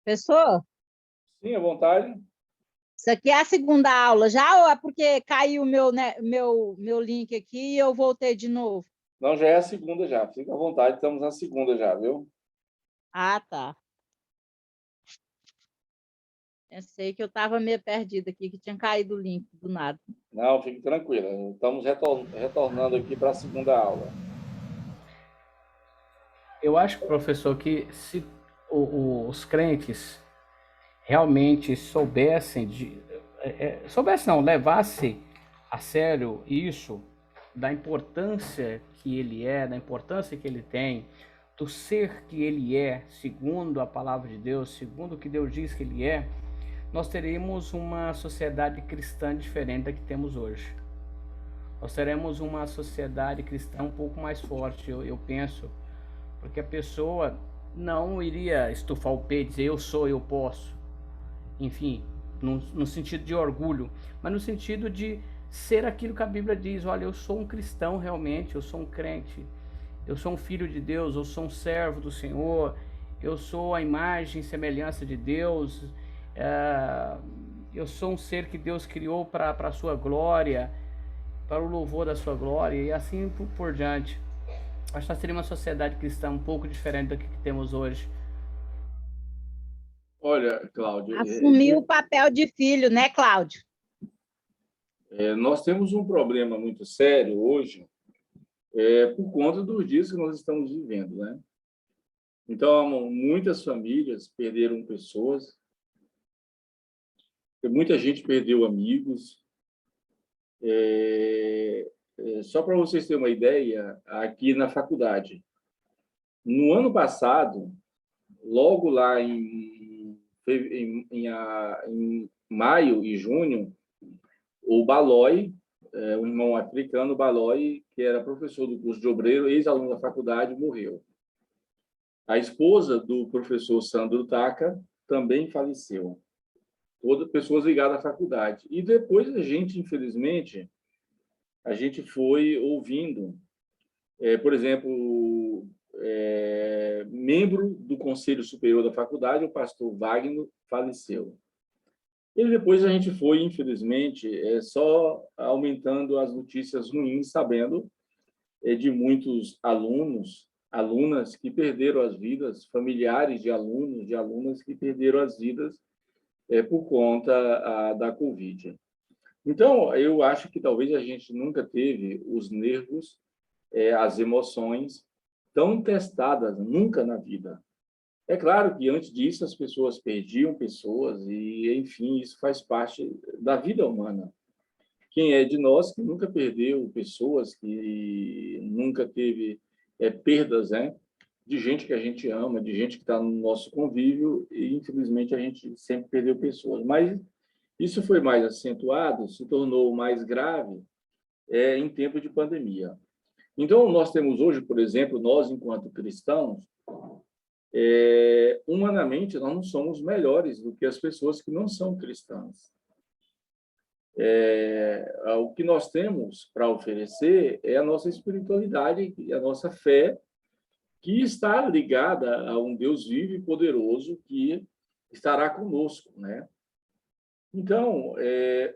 Professor, Sim, à vontade. isso aqui é a segunda aula já ou é porque caiu o meu link aqui e eu voltei de novo? Não, já é a segunda já. Fica à vontade, estamos na segunda já, viu? Ah, tá. Pensei que eu estava meio perdida aqui, que tinha caído o link do nada. Não, fique tranquila. Estamos retornando aqui para a segunda aula. Eu acho, professor, que se os crentes realmente soubessem soubessem não, levasse a sério isso, da importância que ele é, da importância que ele tem, do ser que ele é, segundo a palavra de Deus, segundo o que Deus diz que ele é, nós teríamos uma sociedade cristã diferente da que temos hoje. Nós teremos uma sociedade cristã um pouco mais forte, eu penso, porque a pessoa não iria estufar o peito e dizer eu sou, eu posso. Enfim, no sentido de orgulho, mas no sentido de ser aquilo que a Bíblia diz. Olha, eu sou um cristão realmente, eu sou um crente, eu sou um filho de Deus, eu sou um servo do Senhor, eu sou a imagem e semelhança de Deus, eu sou um ser que Deus criou para a sua glória, para o louvor da sua glória, e assim por diante. Acho que nós teríamos uma sociedade cristã um pouco diferente do que temos hoje. Olha, Cláudio, Assumiu o papel de filho, né, Cláudio? nós temos um problema muito sério hoje por conta dos dias que nós estamos vivendo, né? Então, muitas famílias perderam pessoas, muita gente perdeu amigos. Só para vocês terem uma ideia, aqui na faculdade, no ano passado, logo lá em maio e junho, o Balói, um irmão africano, Balói, que era professor do curso de obreiro, ex-aluno da faculdade, morreu. A esposa do professor Sandro Taka também faleceu. Todas pessoas ligadas à faculdade. E depois a gente, infelizmente, a gente foi ouvindo, por exemplo, membro do Conselho Superior da faculdade, o pastor Wagner, faleceu. E depois a gente foi, infelizmente, só aumentando as notícias ruins, sabendo de muitos alunos, alunas que perderam as vidas, familiares de alunos, de alunas que perderam as vidas por conta da Covid. Então, eu acho que talvez a gente nunca teve os nervos, as emoções tão testadas, nunca na vida. É claro que antes disso as pessoas perdiam pessoas e, enfim, isso faz parte da vida humana. Quem é de nós que nunca perdeu pessoas, que nunca teve perdas, né? De gente que a gente ama, de gente que está no nosso convívio e, infelizmente, a gente sempre perdeu pessoas. Mas isso foi mais acentuado, se tornou mais grave em tempo de pandemia. Então, nós temos hoje, por exemplo, nós, enquanto cristãos, humanamente, nós não somos melhores do que as pessoas que não são cristãs. O que nós temos para oferecer é a nossa espiritualidade e a nossa fé, que está ligada a um Deus vivo e poderoso que estará conosco, né? Então,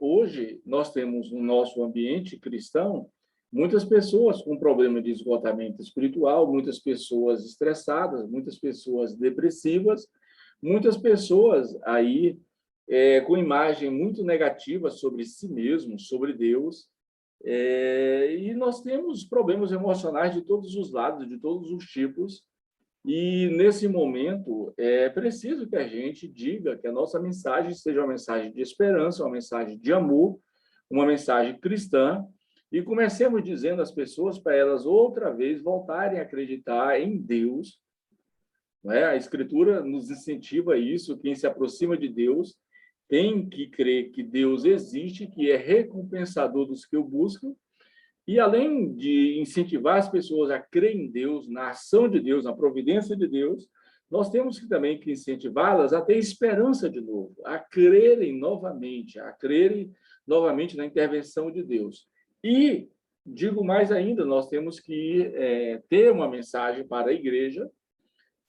hoje, nós temos no nosso ambiente cristão muitas pessoas com problema de esgotamento espiritual, muitas pessoas estressadas, muitas pessoas depressivas, muitas pessoas aí com imagem muito negativa sobre si mesmo, sobre Deus. E nós temos problemas emocionais de todos os lados, de todos os tipos. E, nesse momento, é preciso que a gente diga que a nossa mensagem seja uma mensagem de esperança, uma mensagem de amor, uma mensagem cristã, e comecemos dizendo às pessoas para elas outra vez voltarem a acreditar em Deus. Não é? A Escritura nos incentiva a isso. Quem se aproxima de Deus tem que crer que Deus existe, que é recompensador dos que o buscam. E, além de incentivar as pessoas a crer em Deus, na ação de Deus, na providência de Deus, nós temos também que incentivá-las a ter esperança de novo, a crerem novamente na intervenção de Deus. E, digo mais ainda, nós temos que ter uma mensagem para a igreja,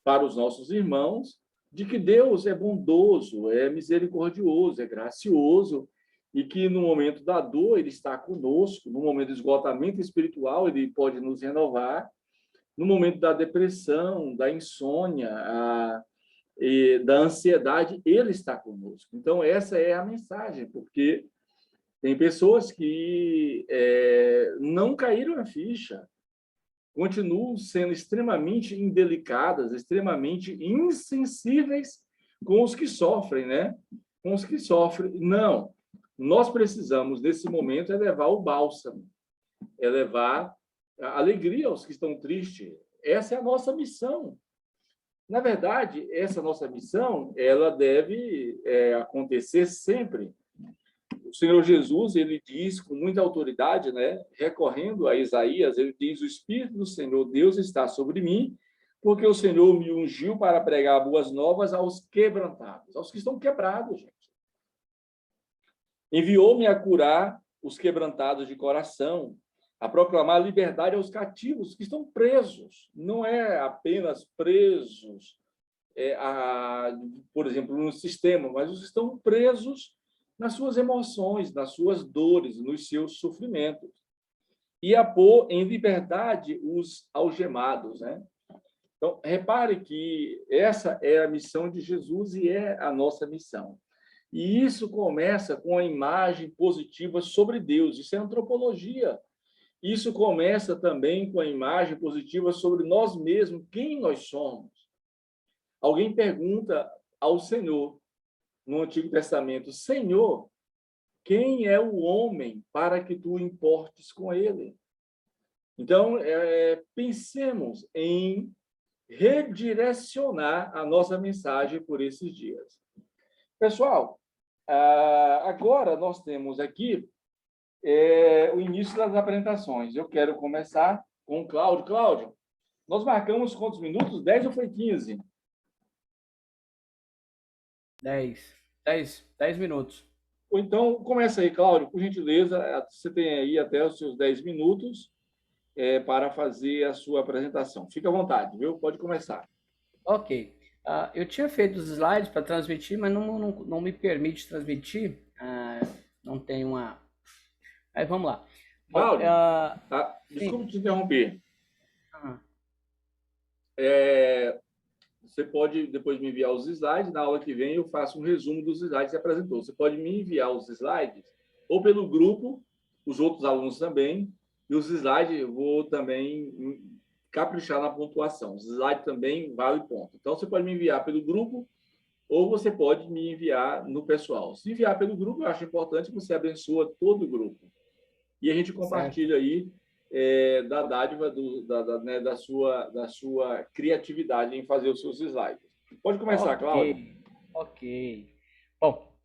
para os nossos irmãos, de que Deus é bondoso, é misericordioso, é gracioso, e que no momento da dor ele está conosco, no momento do esgotamento espiritual ele pode nos renovar, no momento da depressão, da insônia, da ansiedade, ele está conosco. Então, essa é a mensagem, porque tem pessoas que não caíram a ficha, continuam sendo extremamente indelicadas, extremamente insensíveis com os que sofrem, né? Com os que sofrem. Não, nós precisamos, nesse momento, levar o bálsamo, levar a alegria aos que estão tristes. Essa é a nossa missão. Na verdade, essa nossa missão, ela deve acontecer sempre. O Senhor Jesus, ele diz com muita autoridade, né, recorrendo a Isaías, ele diz: o Espírito do Senhor Deus está sobre mim, porque o Senhor me ungiu para pregar boas novas aos quebrantados, aos que estão quebrados, gente. Enviou-me a curar os quebrantados de coração, a proclamar liberdade aos cativos que estão presos. Não é apenas presos, por exemplo, no sistema, mas os que estão presos nas suas emoções, nas suas dores, nos seus sofrimentos. E a pôr em liberdade os algemados, né? Então, repare que essa é a missão de Jesus e é a nossa missão. E isso começa com a imagem positiva sobre Deus. Isso é antropologia. Isso começa também com a imagem positiva sobre nós mesmos, quem nós somos. Alguém pergunta ao Senhor, no Antigo Testamento: Senhor, quem é o homem para que tu importes com ele? Então, pensemos em redirecionar a nossa mensagem por esses dias. Pessoal, agora nós temos aqui o início das apresentações. Eu quero começar com o Cláudio. Cláudio, nós marcamos quantos minutos? 10 ou foi 15? 10 minutos. Então, começa aí, Cláudio, por gentileza. Você tem aí até os seus 10 minutos para fazer a sua apresentação. Fica à vontade, viu? Pode começar. Ok. Eu tinha feito os slides para transmitir, mas não me permite transmitir. Não tem uma... Aí, vamos lá. Cláudio, desculpa te interromper. Você pode depois me enviar os slides. Na aula que vem eu faço um resumo dos slides que você apresentou. Você pode me enviar os slides ou pelo grupo, os outros alunos também, e os slides eu vou também caprichar na pontuação. Os slides também vale ponto. Então, você pode me enviar pelo grupo ou você pode me enviar no pessoal. Se enviar pelo grupo, eu acho importante que você abençoa todo o grupo. E a gente compartilha aí da dádiva da sua criatividade em fazer os seus slides. Pode começar, Cláudio. Ok. Bom,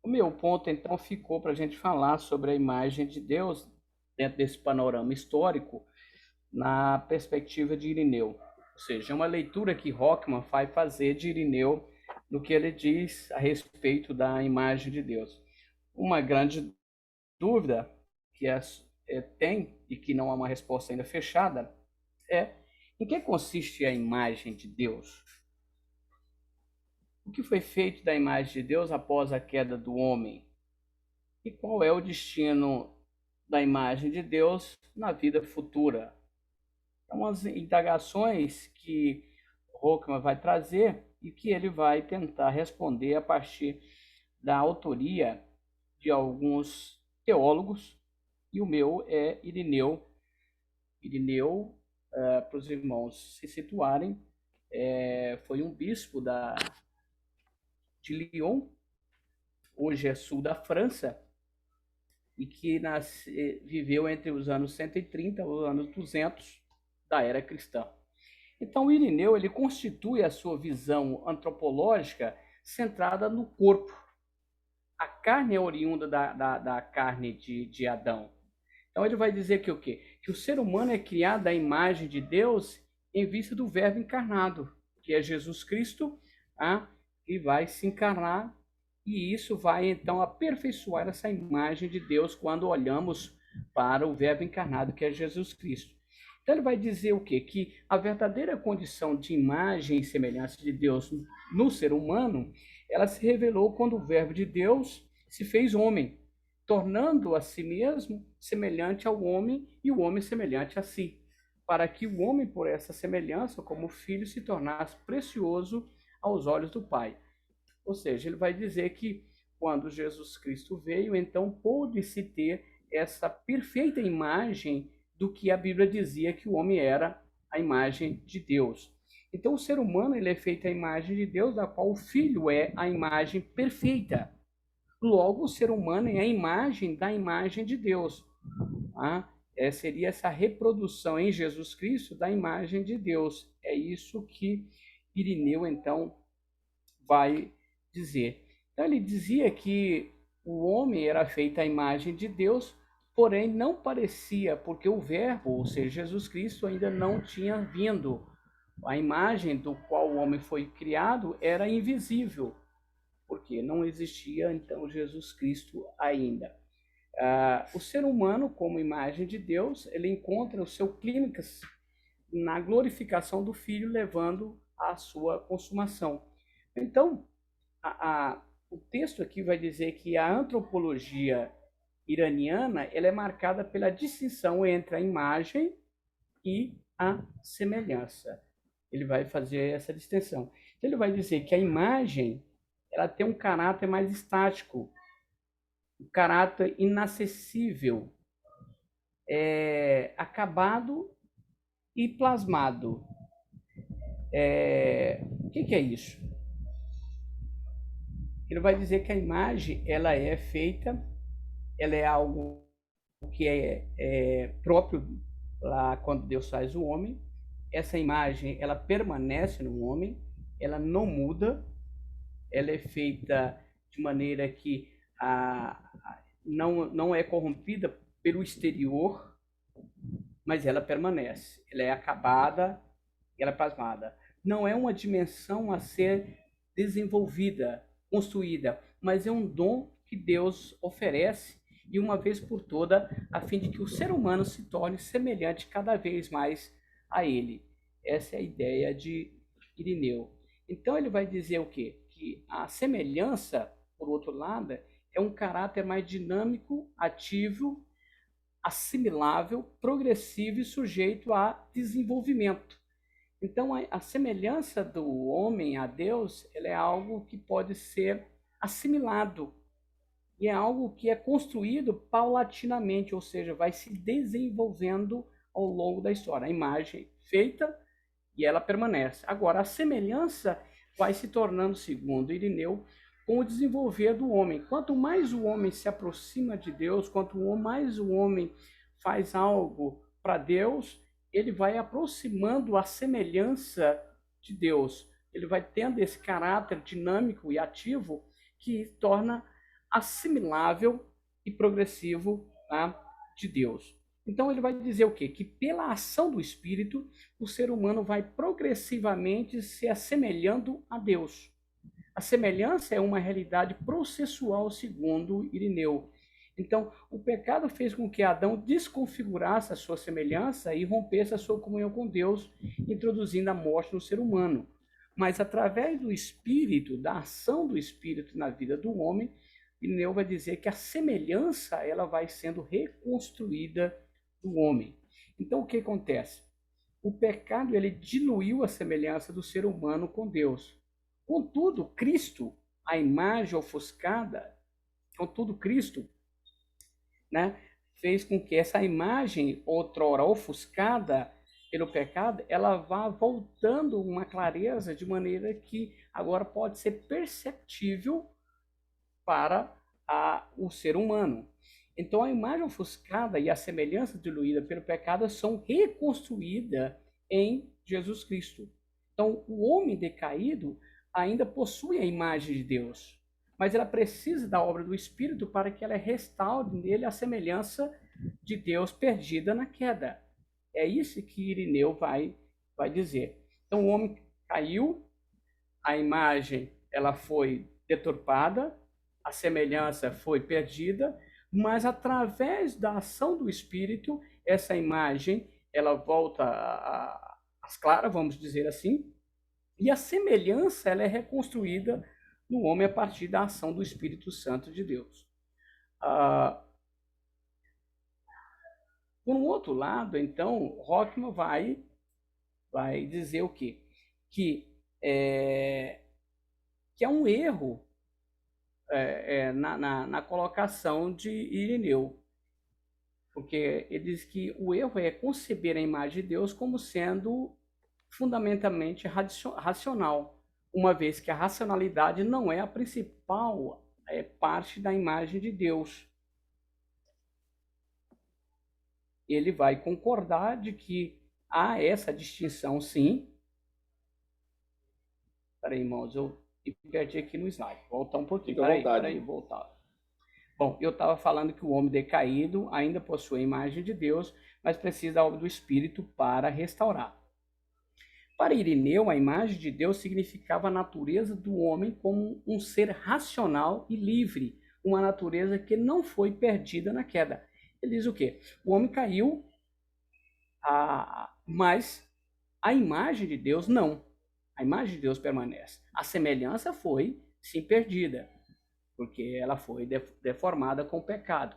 o meu ponto, então, ficou para a gente falar sobre a imagem de Deus dentro desse panorama histórico na perspectiva de Irineu. Ou seja, uma leitura que Rockman vai fazer de Irineu no que ele diz a respeito da imagem de Deus. Uma grande dúvida que tem e que não há uma resposta ainda fechada em que consiste a imagem de Deus? O que foi feito da imagem de Deus após a queda do homem? E qual é o destino da imagem de Deus na vida futura? São as indagações que Rockman vai trazer e que ele vai tentar responder a partir da autoria de alguns teólogos, e o meu é Irineu. Irineu, para os irmãos se situarem, foi um bispo de Lyon, hoje é sul da França, e que viveu entre os anos 130 e os anos 200 da era cristã. Então, o Irineu ele constitui a sua visão antropológica centrada no corpo. A carne é oriunda da carne de Adão. Então, ele vai dizer que o quê? Que o ser humano é criado à imagem de Deus em vista do Verbo encarnado, que é Jesus Cristo, que vai se encarnar, e isso vai, então, aperfeiçoar essa imagem de Deus quando olhamos para o Verbo encarnado, que é Jesus Cristo. Então ele vai dizer o quê? Que a verdadeira condição de imagem e semelhança de Deus no ser humano, ela se revelou quando o Verbo de Deus se fez homem, tornando a si mesmo semelhante ao homem e o homem semelhante a si, para que o homem, por essa semelhança, como filho, se tornasse precioso aos olhos do Pai. Ou seja, ele vai dizer que quando Jesus Cristo veio, então pôde-se ter essa perfeita imagem do que a Bíblia dizia que o homem era, a imagem de Deus. Então o ser humano ele é feito à imagem de Deus, da qual o Filho é a imagem perfeita. Logo, o ser humano é a imagem da imagem de Deus. Tá? Seria essa reprodução em Jesus Cristo da imagem de Deus. É isso que Irineu, então, vai dizer. Então, ele dizia que o homem era feito à imagem de Deus, porém não parecia, porque o Verbo, ou seja, Jesus Cristo, ainda não tinha vindo. A imagem do qual o homem foi criado era invisível, porque não existia, então, Jesus Cristo ainda. O ser humano, como imagem de Deus, ele encontra o seu clímax na glorificação do Filho, levando à sua consumação. Então, o texto aqui vai dizer que a antropologia iraniana ela é marcada pela distinção entre a imagem e a semelhança. Ele vai fazer essa distinção. Então, ele vai dizer que a imagem ela tem um caráter mais estático, um caráter inacessível, acabado e plasmado. O que é isso? Ele vai dizer que a imagem ela é feita, ela é algo que é próprio lá quando Deus faz o homem. Essa imagem ela permanece no homem, ela não muda, ela é feita de maneira que não é corrompida pelo exterior, mas ela permanece, ela é acabada, ela é plasmada. Não é uma dimensão a ser desenvolvida, construída, mas é um dom que Deus oferece e uma vez por toda, a fim de que o ser humano se torne semelhante cada vez mais a ele. Essa é a ideia de Irineu. Então ele vai dizer o quê? Que a semelhança, por outro lado, é um caráter mais dinâmico, ativo, assimilável, progressivo e sujeito a desenvolvimento. Então, a semelhança do homem a Deus, ela é algo que pode ser assimilado e é algo que é construído paulatinamente, ou seja, vai se desenvolvendo ao longo da história. A imagem feita e ela permanece. Agora, a semelhança vai se tornando, segundo Irineu, com o desenvolver do homem. Quanto mais o homem se aproxima de Deus, quanto mais o homem faz algo para Deus, ele vai aproximando a semelhança de Deus. Ele vai tendo esse caráter dinâmico e ativo que torna assimilável e progressivo de Deus. Então ele vai dizer o quê? Que pela ação do Espírito, o ser humano vai progressivamente se assemelhando a Deus. A semelhança é uma realidade processual, segundo Irineu. Então, o pecado fez com que Adão desconfigurasse a sua semelhança e rompesse a sua comunhão com Deus, introduzindo a morte no ser humano. Mas através do Espírito, da ação do Espírito na vida do homem, Irineu vai dizer que a semelhança ela vai sendo reconstruída do homem. Então, o que acontece? O pecado ele diluiu a semelhança do ser humano com Deus. Contudo, Cristo, a imagem ofuscada, Cristo, fez com que essa imagem, outrora ofuscada pelo pecado, ela vá voltando uma clareza de maneira que agora pode ser perceptível para o ser humano. Então, a imagem ofuscada e a semelhança diluída pelo pecado são reconstruídas em Jesus Cristo. Então, o homem decaído ainda possui a imagem de Deus, mas ela precisa da obra do Espírito para que ela restaure nele a semelhança de Deus perdida na queda. É isso que Irineu vai dizer. Então, o homem caiu, a imagem ela foi deturpada, a semelhança foi perdida, mas através da ação do Espírito, essa imagem ela volta às claras, vamos dizer assim, e a semelhança ela é reconstruída no homem a partir da ação do Espírito Santo de Deus. Por um outro lado, então, Rockman vai dizer o quê? Que é um erro na colocação de Irineu, porque ele diz que o erro é conceber a imagem de Deus como sendo fundamentalmente racional, uma vez que a racionalidade não é a principal parte da imagem de Deus. Ele vai concordar de que há essa distinção, sim. Espera aí, irmãos, eu me perdi aqui no slide. Voltar um pouquinho. Espera aí, voltar. Bom, eu estava falando que o homem decaído ainda possui a imagem de Deus, mas precisa da obra do Espírito para restaurar. Para Irineu, a imagem de Deus significava a natureza do homem como um ser racional e livre, uma natureza que não foi perdida na queda. Ele diz o quê? O homem caiu, mas a imagem de Deus não. A imagem de Deus permanece. A semelhança foi, sim, perdida, porque ela foi deformada com o pecado.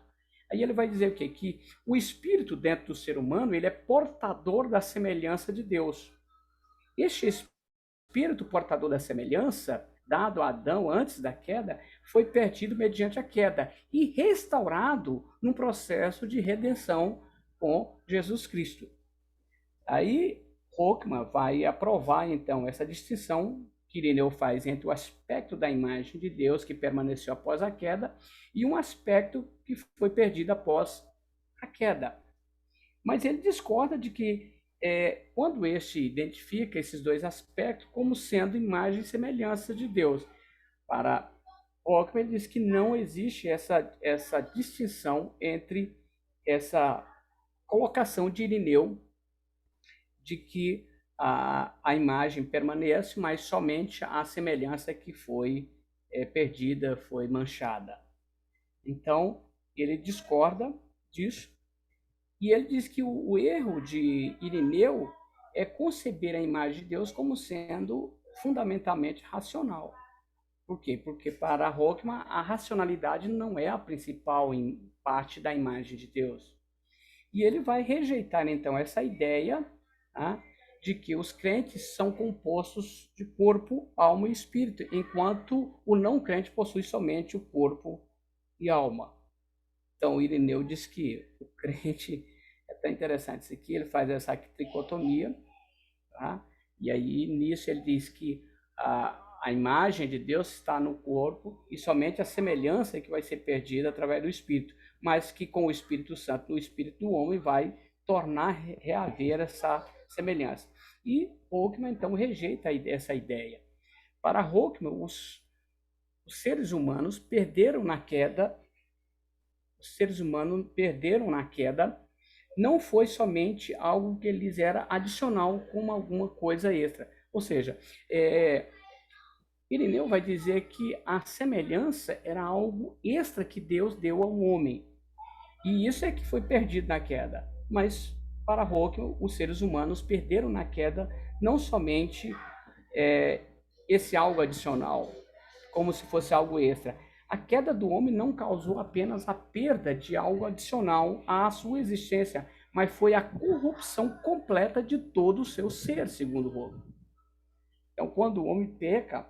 Aí ele vai dizer o quê? Que o espírito dentro do ser humano, ele é portador da semelhança de Deus. Este espírito portador da semelhança, dado a Adão antes da queda, foi perdido mediante a queda e restaurado num processo de redenção com Jesus Cristo. Aí Rockman vai aprovar, então, essa distinção que Irineu faz entre o aspecto da imagem de Deus que permaneceu após a queda e um aspecto que foi perdido após a queda. Mas ele discorda de que quando este identifica esses dois aspectos como sendo imagem e semelhança de Deus. Para Rockman, ele diz que não existe essa distinção entre essa colocação de Irineu de que a imagem permanece, mas somente a semelhança que foi perdida, foi manchada. Então, ele discorda disso. E ele diz que o erro de Irineu é conceber a imagem de Deus como sendo fundamentalmente racional. Por quê? Porque para Rockman a racionalidade não é a principal parte da imagem de Deus. E ele vai rejeitar então essa ideia de que os crentes são compostos de corpo, alma e espírito, enquanto o não crente possui somente o corpo e alma. Então, Irineu diz que o crente, é tão interessante isso aqui, ele faz essa tricotomia, tá? E aí nisso ele diz que a imagem de Deus está no corpo e somente a semelhança é que vai ser perdida através do Espírito, mas que com o Espírito Santo, no Espírito do homem, vai tornar reaver essa semelhança. E Rockman, então, rejeita essa ideia. Para Rockman, os seres humanos perderam na queda. Os seres humanos perderam na queda, não foi somente algo que lhes era adicional como alguma coisa extra. Ou seja, Irineu vai dizer que a semelhança era algo extra que Deus deu ao homem. E isso é que foi perdido na queda. Mas, para Rockman, os seres humanos perderam na queda não somente esse algo adicional, como se fosse algo extra. A queda do homem não causou apenas a perda de algo adicional à sua existência, mas foi a corrupção completa de todo o seu ser, segundo Rockman. Então, quando o homem peca,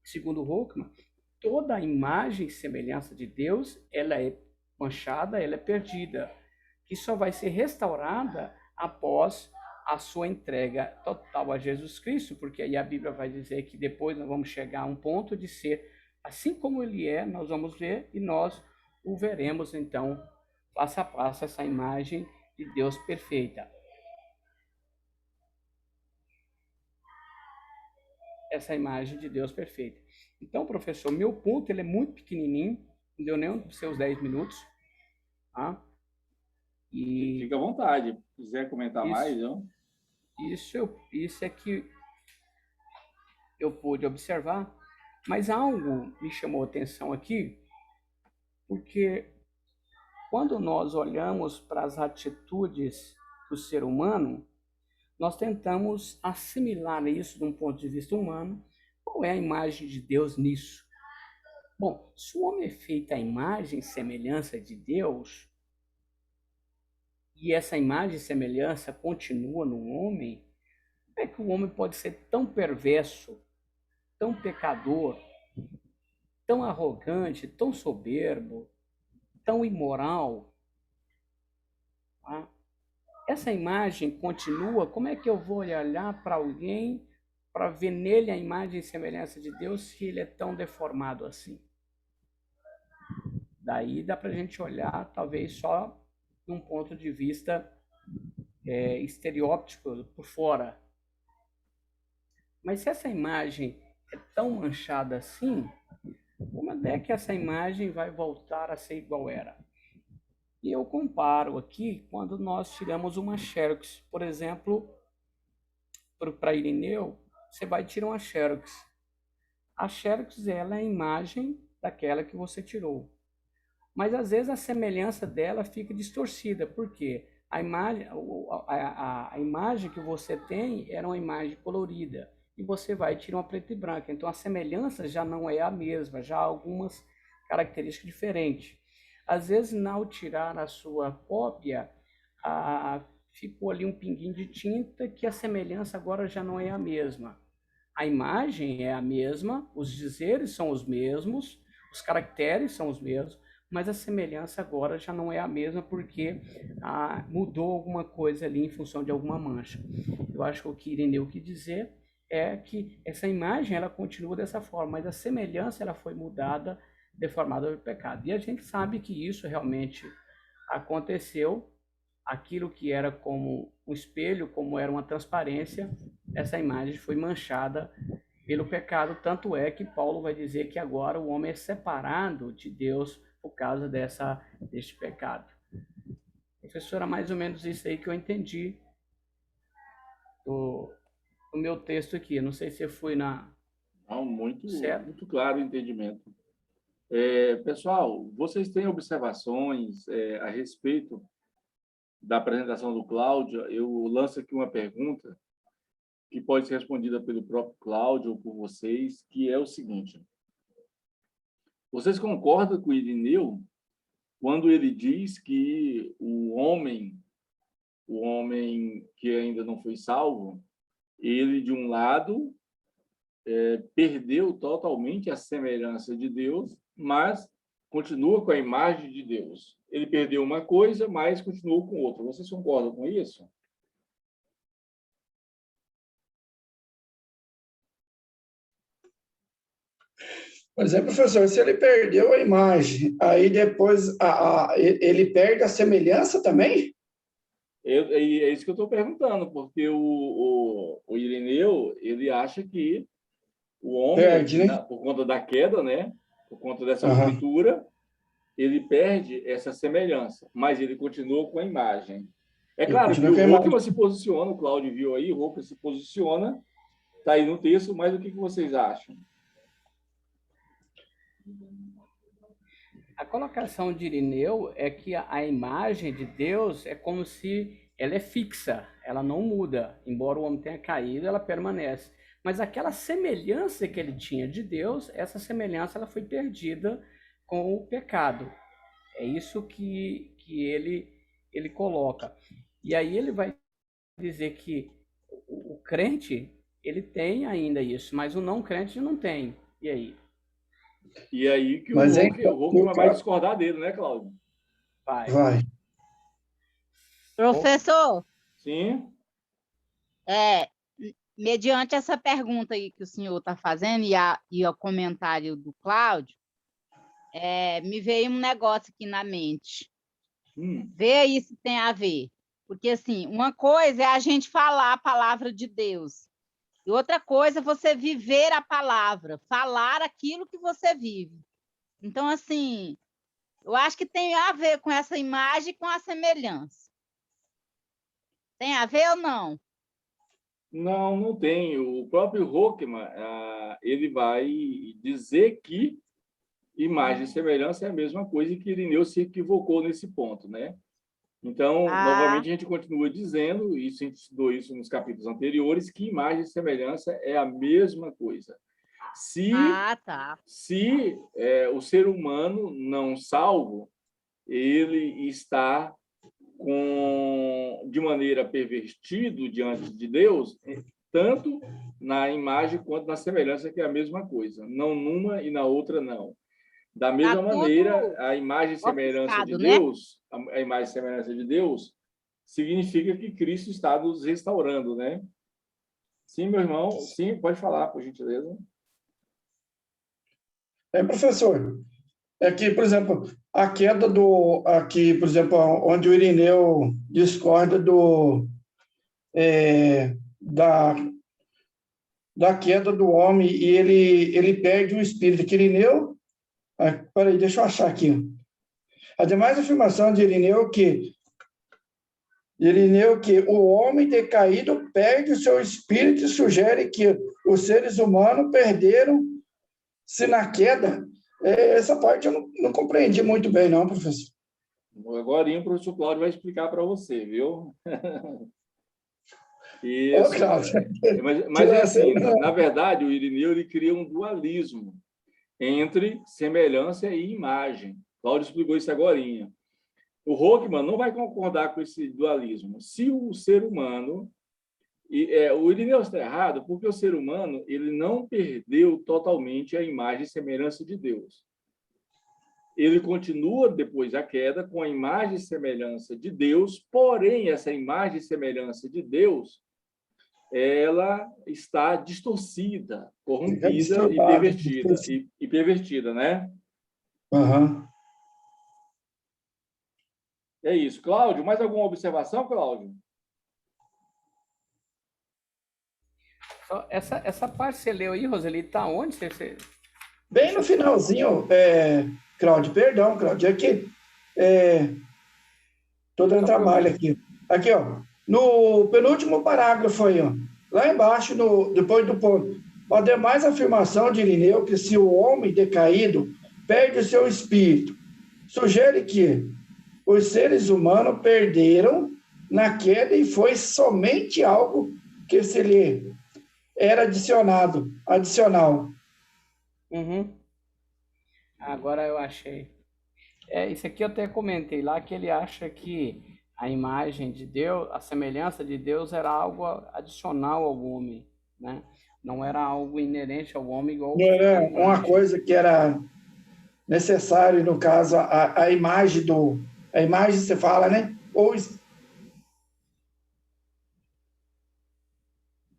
segundo Rockman, toda a imagem e semelhança de Deus, ela é manchada, ela é perdida, que só vai ser restaurada após a sua entrega total a Jesus Cristo, porque aí a Bíblia vai dizer que depois nós vamos chegar a um ponto de ser assim como ele é, nós vamos ver e nós o veremos, então, passo a passo, essa imagem de Deus perfeita. Essa imagem de Deus perfeita. Então, professor, meu ponto ele é muito pequenininho, não deu nem os seus 10 minutos. Tá? E fica à vontade, se quiser comentar mais. Não? Isso é que eu pude observar. Mas algo me chamou a atenção aqui, porque quando nós olhamos para as atitudes do ser humano, nós tentamos assimilar isso de um ponto de vista humano. Qual é a imagem de Deus nisso? Bom, se o homem é feito à imagem e semelhança de Deus, e essa imagem e semelhança continua no homem, como é que o homem pode ser tão perverso, tão pecador, tão arrogante, tão soberbo, tão imoral? Tá? Essa imagem continua, como é que eu vou olhar para alguém para ver nele a imagem e semelhança de Deus se ele é tão deformado assim? Daí dá para a gente olhar, talvez, só de um ponto de vista estereótipo, por fora. Mas se essa imagem é tão manchada assim, como é que essa imagem vai voltar a ser igual era? E eu comparo aqui quando nós tiramos uma xerox, por exemplo, para Irineu, você vai tirar uma xerox. A xerox ela é a imagem daquela que você tirou. Mas às vezes a semelhança dela fica distorcida, porque a imagem que você tem era uma imagem colorida, e você vai tirar uma preta e branca. Então a semelhança já não é a mesma, já há algumas características diferentes. Às vezes, ao tirar a sua cópia, ficou ali um pinguinho de tinta que a semelhança agora já não é a mesma. A imagem é a mesma, os dizeres são os mesmos, os caracteres são os mesmos, mas a semelhança agora já não é a mesma porque mudou alguma coisa ali em função de alguma mancha. Eu acho que o que Irineu quis dizer é que essa imagem ela continua dessa forma, mas a semelhança ela foi mudada, deformada pelo pecado. E a gente sabe que isso realmente aconteceu, aquilo que era como um espelho, como era uma transparência, essa imagem foi manchada pelo pecado, tanto é que Paulo vai dizer que agora o homem é separado de Deus por causa deste pecado. Professora, mais ou menos isso aí que eu entendi do meu texto aqui. Não sei se eu fui na... Não, certo? muito claro o entendimento. Pessoal, vocês têm observações a respeito da apresentação do Cláudio? Eu lanço aqui uma pergunta que pode ser respondida pelo próprio Cláudio ou por vocês, que é o seguinte: vocês concordam com o Irineu quando ele diz que o homem que ainda não foi salvo, ele, de um lado, perdeu totalmente a semelhança de Deus, mas continua com a imagem de Deus? Ele perdeu uma coisa, mas continuou com outra. Vocês concordam com isso? Pois é, professor, se ele perdeu a imagem, aí depois ele perde a semelhança também? É isso que eu estou perguntando, porque o Irineu, ele acha que o homem, Perde, né? por conta da queda, né? Por conta dessa Aham. ruptura, ele perde essa semelhança, mas ele continua com a imagem. É Ele claro que continua com a o imagem. Rockman se posiciona, o Cláudio viu aí, o Rockman se posiciona, está aí no texto, mas o que vocês acham? A colocação de Irineu é que a imagem de Deus é como se ela é fixa, ela não muda. Embora o homem tenha caído, ela permanece. Mas aquela semelhança que ele tinha de Deus, essa semelhança ela foi perdida com o pecado. É isso que ele coloca. E aí ele vai dizer que o crente, ele tem ainda isso, mas o não crente não tem. E aí? E aí que Mas o Rockman vai discordar dele, né, Cláudio? Vai. Professor, Sim. mediante essa pergunta aí que o senhor está fazendo e o comentário do Cláudio, me veio um negócio aqui na mente. Vê aí se tem a ver. Porque, assim, uma coisa é a gente falar a palavra de Deus. E outra coisa é você viver a palavra, falar aquilo que você vive. Então, assim, eu acho que tem a ver com essa imagem e com a semelhança. Tem a ver ou não? Não, não tem. O próprio Rockman, ele vai dizer que imagem e semelhança é a mesma coisa e que Irineu se equivocou nesse ponto, né? Então, novamente, a gente continua dizendo, isso a gente estudou isso nos capítulos anteriores, que imagem e semelhança é a mesma coisa. Se o ser humano não salvo, ele está de maneira pervertido diante de Deus, tanto na imagem quanto na semelhança, que é a mesma coisa. Não numa e na outra não. Da mesma maneira, a imagem e semelhança de Deus, a imagem e semelhança de Deus, significa que Cristo está nos restaurando, né? Sim, meu irmão, sim, pode falar, por gentileza. Professor, que, por exemplo, a queda aqui, por exemplo, onde o Irineu discorda da queda do homem e ele perde o espírito. Que Irineu, peraí, deixa eu achar aqui. A demais afirmação de Irineu que o homem decaído perde o seu espírito e sugere que os seres humanos perderam-se na queda. Essa parte eu não compreendi muito bem, não, professor. Agora o professor Cláudio vai explicar para você, viu? Isso. Mas é assim, na verdade, o Irineu ele cria um dualismo entre semelhança e imagem. Cláudio explicou isso agora. O Rockman não vai concordar com esse dualismo. Se o ser humano... o Irineu está errado porque o ser humano ele não perdeu totalmente a imagem e semelhança de Deus. Ele continua, depois da queda, com a imagem e semelhança de Deus, porém, essa imagem e semelhança de Deus, ela está distorcida, corrompida e pervertida, né? Uhum. É isso. Cláudio, mais alguma observação, Cláudio? Essa parte que você leu aí, Roseli, está onde? Bem no finalzinho, Cláudio, perdão, Cláudio, é que estou dando trabalho aqui. Aqui, ó, no penúltimo parágrafo aí, ó, lá embaixo, depois do ponto. A demais afirmação de Irineu que se o homem decaído perde o seu espírito, sugere que os seres humanos perderam na queda e foi somente algo que se lhe era adicional. Uhum. Agora eu achei. Isso aqui eu até comentei lá, que ele acha que a imagem de Deus, a semelhança de Deus era algo adicional ao homem, né? Não era algo inerente ao homem igual... Não era uma coisa que era necessário, no caso, a imagem a imagem, você fala, né?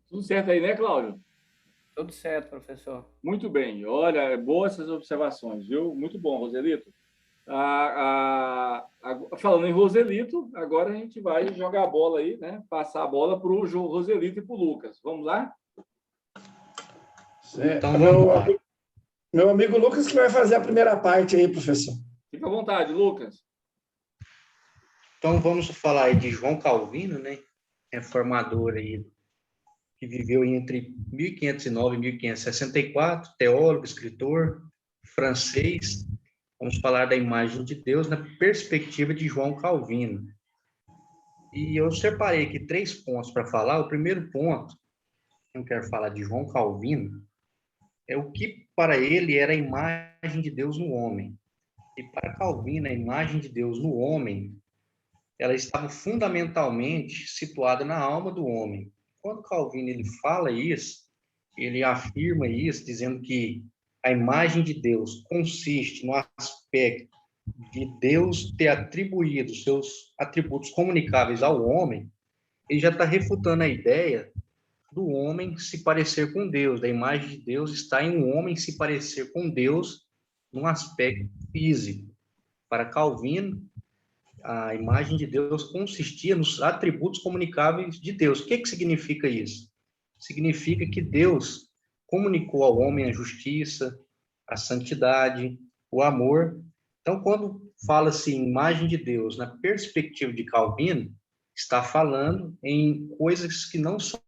Tudo certo aí, né, Cláudio? Tudo certo, professor. Muito bem. Olha, boas essas observações, viu? Muito bom, Roselito. Falando em Roselito, agora a gente vai jogar a bola aí, né? Passar a bola para o Roselito e para o Lucas. Vamos lá? Então, meu amigo Lucas que vai fazer a primeira parte aí, professor. Fica à vontade, Lucas. Então, vamos falar aí de João Calvino, né? Reformador aí, que viveu entre 1509 e 1564, teólogo, escritor, francês. Vamos falar da imagem de Deus na perspectiva de João Calvino. E eu separei aqui 3 pontos para falar. O primeiro ponto, que eu quero falar de João Calvino, é o que para ele era a imagem de Deus no homem. E para Calvino, a imagem de Deus no homem, ela estava fundamentalmente situada na alma do homem. Quando Calvino ele fala isso, ele afirma isso, dizendo que a imagem de Deus consiste no aspecto de Deus ter atribuído seus atributos comunicáveis ao homem. Ele já está refutando a ideia do homem se parecer com Deus, da imagem de Deus está em um homem se parecer com Deus num aspecto físico. Para Calvino, a imagem de Deus consistia nos atributos comunicáveis de Deus. O que significa isso? Significa que Deus comunicou ao homem a justiça, a santidade, o amor. Então, quando fala-se em imagem de Deus na perspectiva de Calvino, está falando em coisas que não são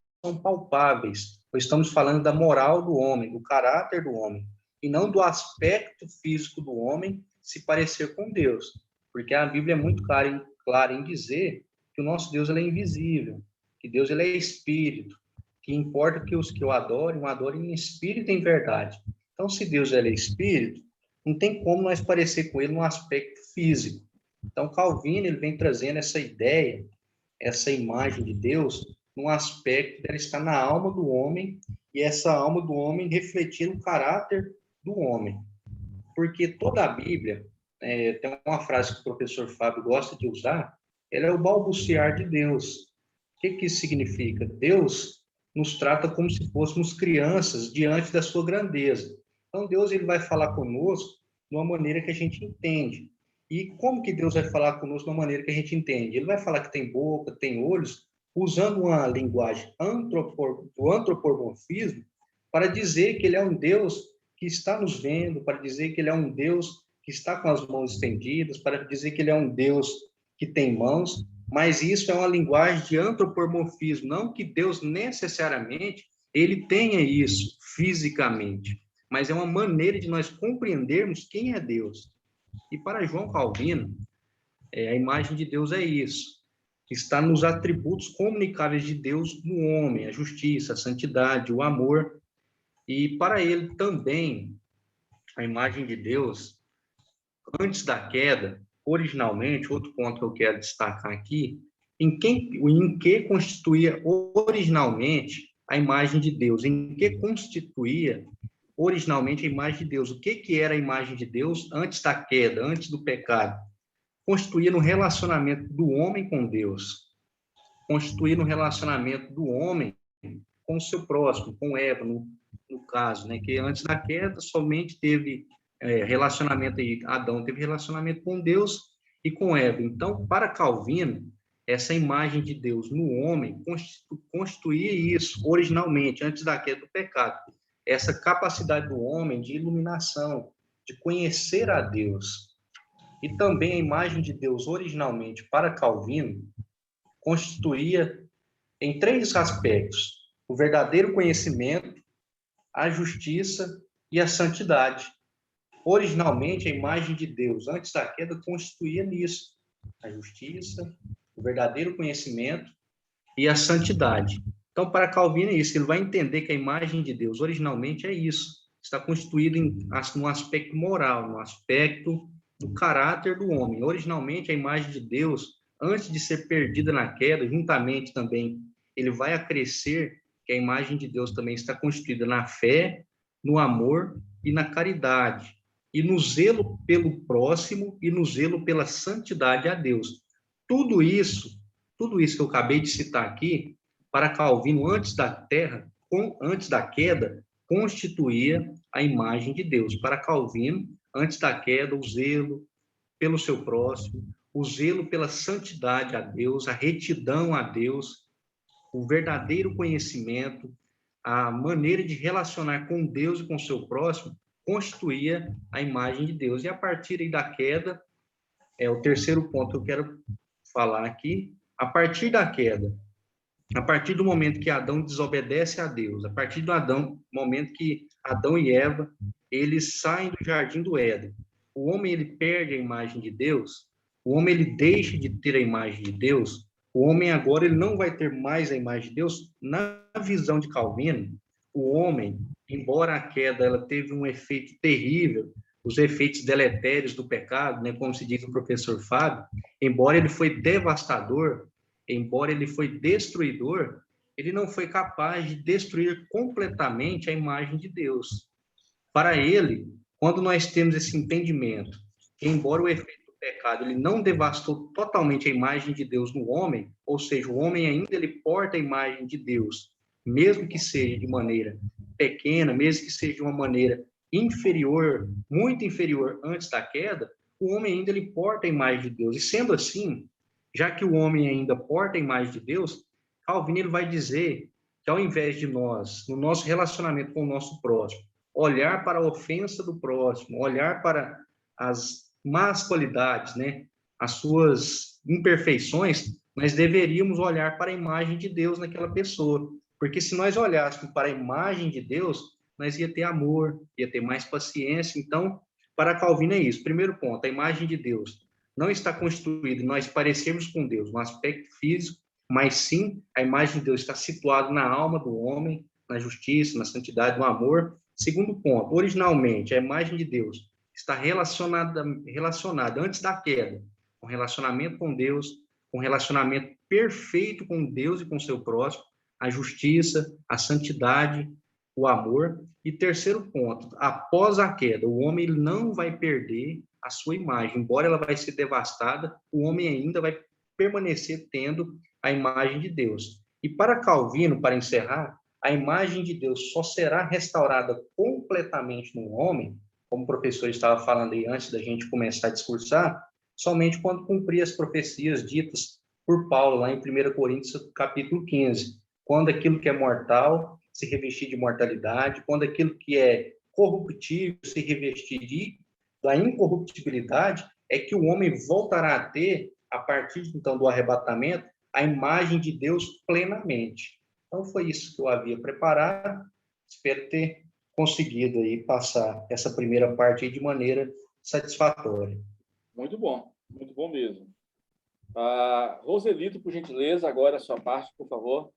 palpáveis. Estamos falando da moral do homem, do caráter do homem, e não do aspecto físico do homem se parecer com Deus. Porque a Bíblia é muito clara em dizer que o nosso Deus ele é invisível, que Deus ele é espírito, que importa que os que o adorem em espírito e em verdade. Então, se Deus ele é espírito, não tem como nós parecer com ele no aspecto físico. Então, Calvino ele vem trazendo essa ideia, essa imagem de Deus, num aspecto que ela está na alma do homem, e essa alma do homem refletindo o caráter do homem. Porque toda a Bíblia, tem uma frase que o professor Fábio gosta de usar, ela é o balbuciar de Deus. O que isso significa? Deus nos trata como se fôssemos crianças diante da sua grandeza. Então, Deus ele vai falar conosco de uma maneira que a gente entende. E como que Deus vai falar conosco de uma maneira que a gente entende? Ele vai falar que tem boca, tem olhos, usando uma linguagem do antropomorfismo para dizer que ele é um Deus que está nos vendo, para dizer que ele é um Deus que está com as mãos estendidas, para dizer que ele é um Deus que tem mãos, mas isso é uma linguagem de antropomorfismo, não que Deus necessariamente ele tenha isso fisicamente, mas é uma maneira de nós compreendermos quem é Deus. E para João Calvino, a imagem de Deus é isso, está nos atributos comunicáveis de Deus no homem, a justiça, a santidade, o amor. E para ele também, a imagem de Deus, antes da queda, originalmente, outro ponto que eu quero destacar aqui, em que constituía originalmente a imagem de Deus, em que constituía originalmente a imagem de Deus. O que era a imagem de Deus antes da queda, antes do pecado? Constituía no relacionamento do homem com Deus, constituía no relacionamento do homem com o seu próximo, com Eva, no caso, né? Que antes da queda somente teve relacionamento aí, Adão teve relacionamento com Deus e com Eva. Então, para Calvino, essa imagem de Deus no homem constituía isso originalmente, antes da queda do pecado. Essa capacidade do homem de iluminação, de conhecer a Deus. E também a imagem de Deus originalmente para Calvino constituía em 3 aspectos: o verdadeiro conhecimento, a justiça e a santidade. Originalmente, a imagem de Deus, antes da queda, constituía nisso: a justiça, o verdadeiro conhecimento e a santidade. Então, para Calvino é isso, ele vai entender que a imagem de Deus, originalmente, é isso, está constituída num aspecto moral, no aspecto do caráter do homem. Originalmente, a imagem de Deus, antes de ser perdida na queda, juntamente também, ele vai acrescer que a imagem de Deus também está constituída na fé, no amor e na caridade, e no zelo pelo próximo e no zelo pela santidade a Deus. Tudo isso que eu acabei de citar aqui, para Calvino, antes da queda, constituía a imagem de Deus. Para Calvino, antes da queda, o zelo pelo seu próximo, o zelo pela santidade a Deus, a retidão a Deus, o verdadeiro conhecimento, a maneira de relacionar com Deus e com o seu próximo, constituía a imagem de Deus. E a partir aí da queda, é o terceiro ponto que eu quero falar aqui, a partir da queda, a partir do momento que Adão desobedece a Deus, a partir do momento que Adão e Eva, eles saem do jardim do Éden, o homem ele perde a imagem de Deus, o homem ele deixa de ter a imagem de Deus, o homem agora ele não vai ter mais a imagem de Deus. Na visão de Calvino, o homem, embora a queda ela teve um efeito terrível, os efeitos deletérios do pecado, né, como se diz o professor Fábio, embora ele foi devastador, embora ele foi destruidor, ele não foi capaz de destruir completamente a imagem de Deus. Para ele, quando nós temos esse entendimento, que embora o efeito do pecado ele não devastou totalmente a imagem de Deus no homem, ou seja, o homem ainda ele porta a imagem de Deus, mesmo que seja de maneira pequena, mesmo que seja de uma maneira inferior, muito inferior antes da queda, o homem ainda ele porta a imagem de Deus. E sendo assim, já que o homem ainda porta a imagem de Deus, Calvino ele vai dizer que ao invés de nós, no nosso relacionamento com o nosso próximo, olhar para a ofensa do próximo, olhar para as más qualidades, né, as suas imperfeições, nós deveríamos olhar para a imagem de Deus naquela pessoa. Porque se nós olhássemos para a imagem de Deus, nós ia ter amor, ia ter mais paciência. Então, para Calvino é isso. Primeiro ponto, a imagem de Deus não está constituída em nós parecermos com Deus no aspecto físico, mas sim a imagem de Deus está situada na alma do homem, na justiça, na santidade, no amor. Segundo ponto, originalmente, a imagem de Deus está relacionada antes da queda, com relacionamento com Deus, com relacionamento perfeito com Deus e com seu próximo, a justiça, a santidade, o amor. E terceiro ponto, após a queda, o homem não vai perder a sua imagem, embora ela vai ser devastada, o homem ainda vai permanecer tendo a imagem de Deus. E para Calvino, para encerrar, a imagem de Deus só será restaurada completamente no homem, como o professor estava falando aí antes da gente começar a discursar, somente quando cumprir as profecias ditas por Paulo, lá em 1 Coríntios, capítulo 15, quando aquilo que é mortal se revestir de mortalidade, quando aquilo que é corruptível se revestir da incorruptibilidade, é que o homem voltará a ter, a partir então do arrebatamento, a imagem de Deus plenamente. Então foi isso que eu havia preparado. Espero ter conseguido aí passar essa primeira parte aí de maneira satisfatória. Muito bom mesmo. Roselito, por gentileza, agora a sua parte, por favor.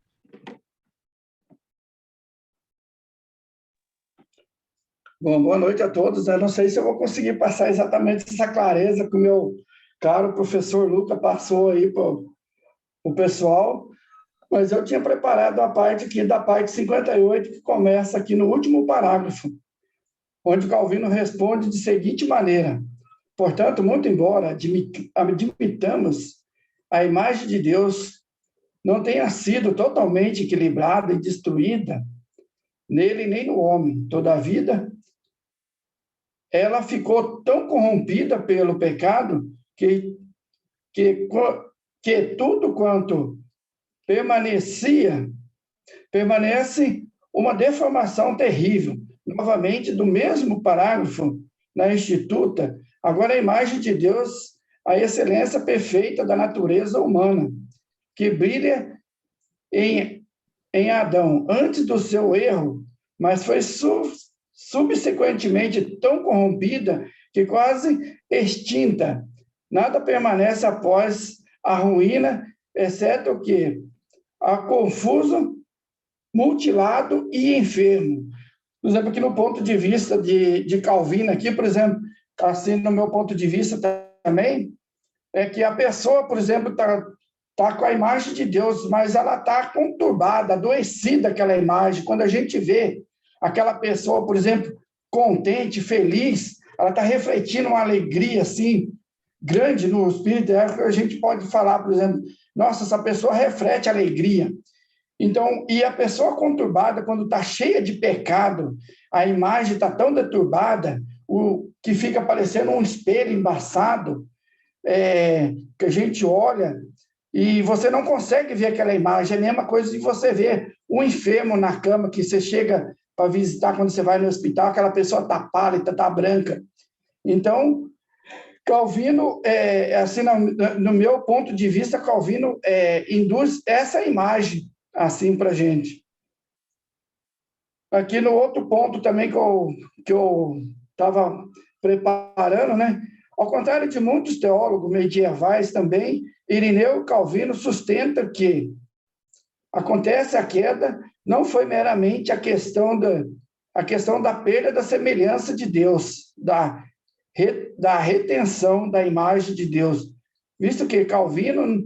Bom, boa noite a todos. Eu não sei se eu vou conseguir passar exatamente essa clareza que o meu caro professor Luca passou aí para o pessoal, mas eu tinha preparado a parte aqui da parte 58, que começa aqui no último parágrafo, onde Calvino responde de seguinte maneira: portanto, muito embora admitamos a imagem de Deus não tenha sido totalmente equilibrada e destruída nele nem no homem, todavia, ela ficou tão corrompida pelo pecado que tudo quanto permanece uma deformação terrível. Novamente, do mesmo parágrafo, na Instituta, agora a imagem de Deus, a excelência perfeita da natureza humana, que brilha em Adão antes do seu erro, mas foi subsequentemente tão corrompida que quase extinta. Nada permanece após a ruína, exceto o que? A confuso, mutilado e enfermo. Por exemplo, aqui no ponto de vista de Calvino, aqui, por exemplo, assim, no meu ponto de vista também, é que a pessoa, por exemplo, está com a imagem de Deus, mas ela está conturbada, adoecida aquela imagem. Quando a gente vê aquela pessoa, por exemplo, contente, feliz, ela está refletindo uma alegria, assim, grande no espírito. A gente pode falar, por exemplo, nossa, essa pessoa reflete alegria. Então, e a pessoa conturbada, quando está cheia de pecado, a imagem está tão deturbada, que fica parecendo um espelho embaçado, que a gente olha e você não consegue ver aquela imagem. É a mesma coisa de você ver um enfermo na cama, que você chega para visitar quando você vai no hospital, aquela pessoa está pálida, está branca. Então, Calvino, assim, no meu ponto de vista, Calvino induz essa imagem assim para a gente. Aqui no outro ponto também que eu estava preparando, né? Ao contrário de muitos teólogos medievais também, Irineu e Calvino sustenta que acontece a queda não foi meramente a questão da perda da semelhança de Deus, da retenção da imagem de Deus, visto que Calvino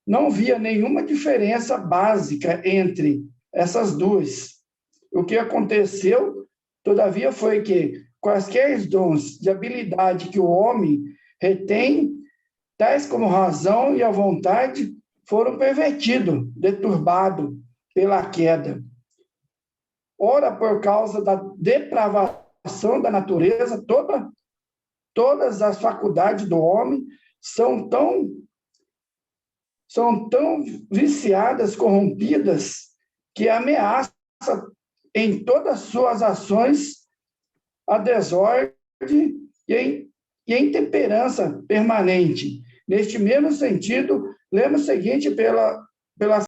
não via nenhuma diferença básica entre essas duas. O que aconteceu, todavia, foi que quaisquer dons de habilidade que o homem retém, tais como razão e a vontade, foram pervertidos, deturbados pela queda. Ora, por causa da depravação da natureza, todas as faculdades do homem são tão viciadas, corrompidas, que ameaça em todas as suas ações a desordem e a intemperança permanente. Neste mesmo sentido, lemos o seguinte pela